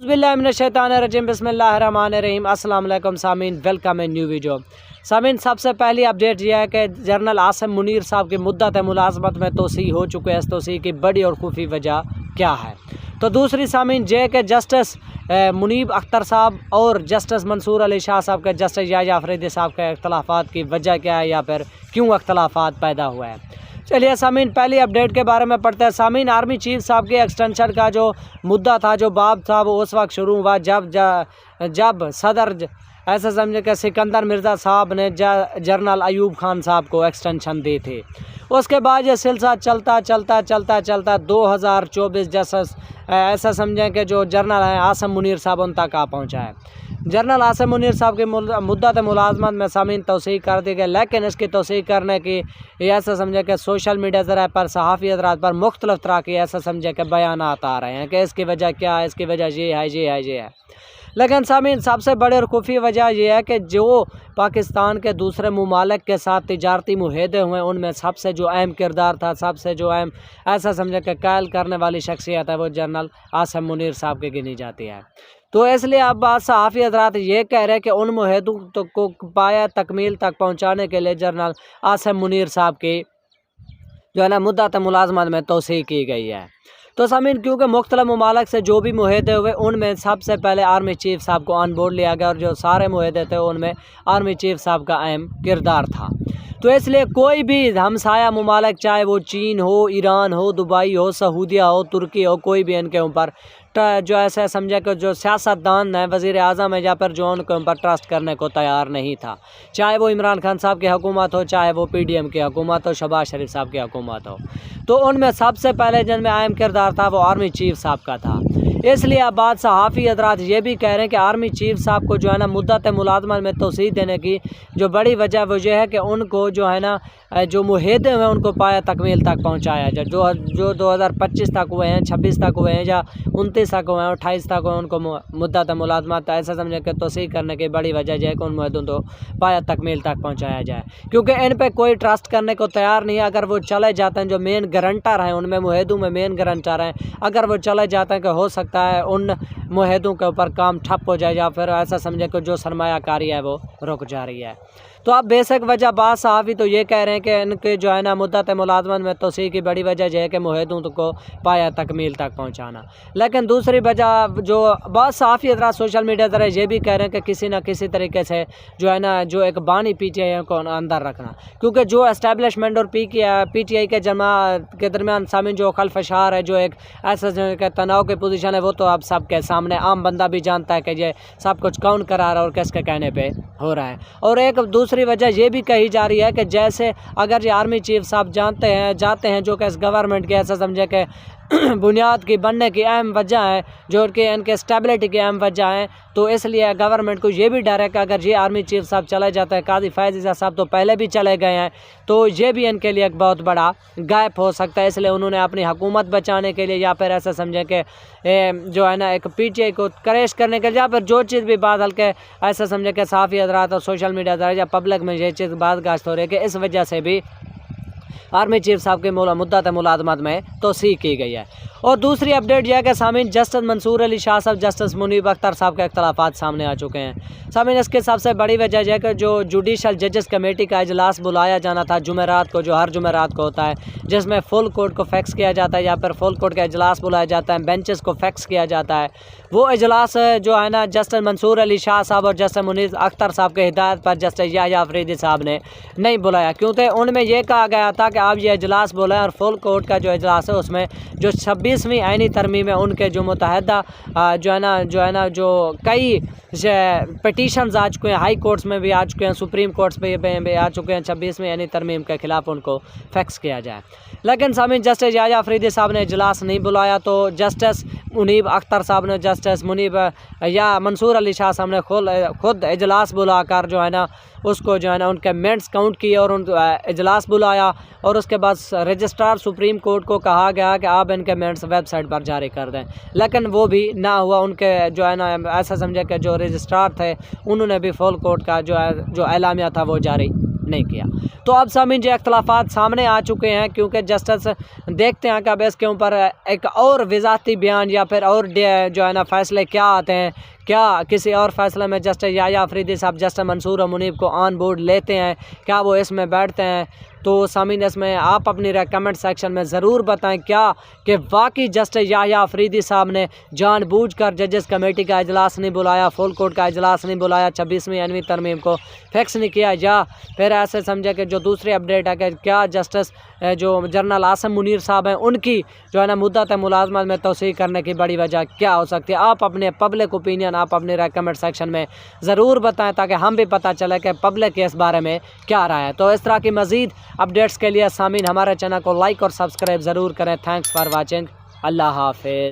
बिस्मिल्लाहिर्रहमानिर्रहीम बिस्मिल्लाहिर्रहमानिर्रहीम अस्सलाम वालेकुम सामीन, वेलकम इन न्यू वीडियो। सामीन, सबसे पहली अपडेट यह है कि जनरल आसिम मुनीर साहब की मुद्दत मुलाजमत में तोसी हो चुके हैं। इस तोसी की बड़ी और खुफी वजह क्या है? तो दूसरी सामीन ये कि जस्टिस मुनीब अख्तर साहब और जस्टिस मंसूर अली शाह साहब के जस्टिस याह्या अफरीदी साहब के अख्तलाफात की वजह क्या है या फिर क्यों अख्तलाफात पैदा हुआ है। चलिए सामीन, पहली अपडेट के बारे में पढ़ते हैं। सामीन, आर्मी चीफ साहब के एक्सटेंशन का जो मुद्दा था, जो बाब था, वो उस वक्त शुरू हुआ जब सदर ऐसा समझे कि सिकंदर मिर्ज़ा साहब ने जनरल अयूब खान साहब को एक्सटेंशन दी थी। उसके बाद ये सिलसिला चलता 2024 जैसा ऐसा समझें कि जो जनरल हैं आसिम मुनीर साहब उन तक आ पहुँचा है। जनरल आसिम मुनीर साहब की मुद्दत मुलाजमत में सामीन तोसी कर दी गई, लेकिन इसकी तोसी करने की ऐसा समझे कि सोशल मीडिया ज़रा पर सहाफ़ी हज़रात पर मुख्तलिफ तरह की ऐसा समझे कि बयानात आ रहे हैं कि इसकी वजह क्या है, इसकी वजह ये है। लेकिन सामीन, सबसे बड़ी और खुफी वजह यह है कि जो पाकिस्तान के दूसरे ममालिक के साथ तिजारती मुआहदे हुए उनमें सबसे जो अहम किरदार था, सबसे जो अहम ऐसा समझे कि कायल करने वाली शख्सियत है, वो जनरल आसिम मुनीर साहब की गिनी जाती है। तो इसलिए अब बात सहाफ़ी हज़रात ये कह रहे हैं कि उन मुआहदों को पाया तकमील तक पहुँचाने के लिए जनरल आसिम मुनीर साहब की जो है ना मुद्दत मुलाजमत में तोसी की गई है। तो सामीन, क्योंकि मुख्तलिफ ममालिक से जो भी मुआहदे हुए उनमें सबसे पहले आर्मी चीफ साहब को ऑन बोर्ड लिया गया और जो सारे मुआहदे थे उनमें आर्मी चीफ साहब का अहम किरदार था। तो इसलिए कोई भी हमसाया ममालिक, चाहे वो चीन हो, ईरान हो, दुबई हो, सऊदीया हो, तुर्की हो, कोई भी इनके ऊपर जो ऐसा समझा कि जो सियासतदान है, वज़ीर आज़म है, या फिर जो उनके ऊपर ट्रस्ट करने को तैयार नहीं था, चाहे वो इमरान खान साहब की हुकूमत हो, चाहे वो PDM की हुकूमत हो, शहबाज शरीफ साहब की हुकूमत हो। तो उनमें सबसे पहले जिनमें अहम किरदार था वो आर्मी चीफ साहब का था। इसलिए अब बात सहाफ़ी हज़रात ये भी कह रहे हैं कि आर्मी चीफ साहब को जो है ना मुद्दत मुलाजमत में तोसी देने की जो बड़ी वजह वो ये है कि उनको जो है ना जो मुआहदे हैं उनको पाया तकमील तक पहुँचाया जाए। जो 2025 तक हुए हैं, 26 तक हुए हैं, या 29 तक हुए हैं, 28 तक हुए हैं, उनको मुद्दत मुलाजमत ऐसा समझे कि तोसी करने की बड़ी वजह यह है कि उन मुआहदों को पाया तकमील तक पहुँचाया जाए, क्योंकि इन पर कोई ट्रस्ट करने को तैयार नहीं है। अगर वो चले जाते हैं, जो मेन गारंटर हैं उनमें मुआहदों में मेन गारंटर हैं, अगर वो चले जाते हैं कि हो सकता है उन मुआहदों के ऊपर काम ठप हो जाए या फिर ऐसा समझे कि जो सरमायाकारी है वो रुक जा रही है। तो अब बेसिक वजह बात सहाफ़ी तो ये कह रहे हैं कि इनके जो है ना मुद्दत मुलाजमत में तोसी की बड़ी वजह यह है कि मुआहदों को पाया तकमील तक पहुँचाना। लेकिन दूसरी वजह जो बहुत सहाफ़ी हज़रात सोशल मीडिया ज़रा ये भी कह रहे हैं कि किसी न किसी तरीके से जो है ना जो एक बानी PTI को अंदर रखना, क्योंकि जो एस्टेब्लिशमेंट और PTI के जमा के दरमियान सामीन जो खलफशार है, जो एक ऐसा तनाव की पोजीशन है, वो तो अब सबके सामने आम बंदा भी जानता है कि ये सब कुछ कौन करा रहा है और किसके कहने पे हो रहा है। और एक दूसरी वजह ये भी कही जा रही है कि जैसे अगर ये आर्मी चीफ साहब जाते हैं जो कि इस गवर्नमेंट के ऐसा समझे कि बुनियाद की बनने की अहम वजह है, जो कि इनके स्टेबिलिटी की अहम वजह है, तो इसलिए गवर्नमेंट को ये भी डर है कि अगर ये आर्मी चीफ साहब चले जाते हैं, काजी फैज़ ईसा साहब तो पहले भी चले गए हैं, तो ये भी इनके लिए एक बहुत बड़ा गैप हो सकता है। इसलिए उन्होंने अपनी हुकूमत बचाने के लिए या फिर ऐसा समझें कि जो है ना एक PTI को क्रैश करने के लिए या फिर जो चीज़ भी बात हल्के ऐसा समझे कि सहाफ़ी हज़रात और सोशल मीडिया या पब्लिक में ये चीज़ बात गाश्त हो रही है कि इस वजह से भी आर्मी चीफ साहब के मुद्दत मुलाजमत में तोसी की गई है। और दूसरी अपडेट यह है कि सामीन जस्टिस मंसूर अली शाह साहब, जस्टिस मुनीब अख्तर साहब के अख्तलाफात सामने आ चुके हैं। सामीन, इसके सबसे बड़ी वजह यह है कि जो जुडिशल जजेस कमेटी का इजलास बुलाया जाना था जुमेरात को, जो हर जुमेरात को होता है, जिसमें फुल कोर्ट को फैक्स किया जाता है या फिर फुल कोर्ट का इजलास बुलाया जाता है, बेंचेस को फैक्स किया जाता है, वो इजलास जो है ना जस्टिस मंसूर अली शाह साहब और जस्टिस मुनीब अख्तर साहब के हिदायत पर जस्टिस याह्या अफरीदी साहब ने नहीं बुलाया, क्योंकि उनमें यह कहा गया था कि आप ये इजलास बुलाएं और फुल कोर्ट का जो इजलास है उसमें जो 26वीं आईनी तरमीम है उनके जो मुतहदा जो है ना जो कई पटिशन्स आ चुके हैं, हाई कोर्ट्स में भी आ चुके हैं, सुप्रीम कोर्ट्स पे भी आ चुके हैं, 26वीं यानी तरमीम के ख़िलाफ़ उनको फैक्स किया जाए। लेकिन सामीन जस्टिस याह्या अफरीदी साहब ने इजलास नहीं बुलाया, तो जस्टिस मुनीब अख्तर साहब ने जस्टिस मुनीब या मंसूर अली शाह साहब ने खुद इजलास बुलाकर जो है ना उसको जो है ना उनके मिनट्स काउंट किए और उन इजलास बुलाया, और उसके बाद रजिस्ट्रार सुप्रीम कोर्ट को कहा गया कि आप इनके मिनट्स वेबसाइट पर जारी कर दें, लेकिन वो भी ना हुआ। उनके जो है ना ऐसा समझे कि जो रजिस्ट्रार थे उन्होंने भी फुल कोर्ट का जो एलामिया था वो जारी नहीं किया। तो अब सामीन जो इख्तलाफात सामने आ चुके हैं, क्योंकि जस्टिस देखते हैं कि अब इसके ऊपर एक और वज़ाहती बयान या फिर और जो है ना फैसले क्या आते हैं, क्या किसी और फैसले में जस्टिस याह्या अफरीदी साहब जस्टिस मंसूर और मुनीब को ऑन बोर्ड लेते हैं, क्या वो इसमें बैठते हैं। तो सामीन इसमें आप अपनी राय कमेंट सेक्शन में ज़रूर बताएं क्या कि वाकई जस्टिस याह्या अफरीदी साहब ने जानबूझकर जजेस कमेटी का इजलास नहीं बुलाया, फुल कोर्ट का इजलास नहीं बुलाया, 26वीं 8वीं तरमीम को फिक्स नहीं किया, या फिर ऐसे समझे कि जो दूसरी अपडेट है कि क्या जस्टिस जो जनरल आसिम मुनीर साहब हैं उनकी जो है ना मुद्दत मुलाजमत में तोसीह करने की बड़ी वजह क्या हो सकती है। आप अपने पब्लिक ओपिनियन आप अपनी राय कमेंट सेक्शन में ज़रूर बताएं ताकि हम भी पता चले कि पब्लिक के इस बारे में क्या राय है। तो इस तरह की मज़ीद अपडेट्स के लिए सामीन हमारे चैनल को लाइक और सब्सक्राइब ज़रूर करें। Thanks for watching. अल्लाह हाफिज़।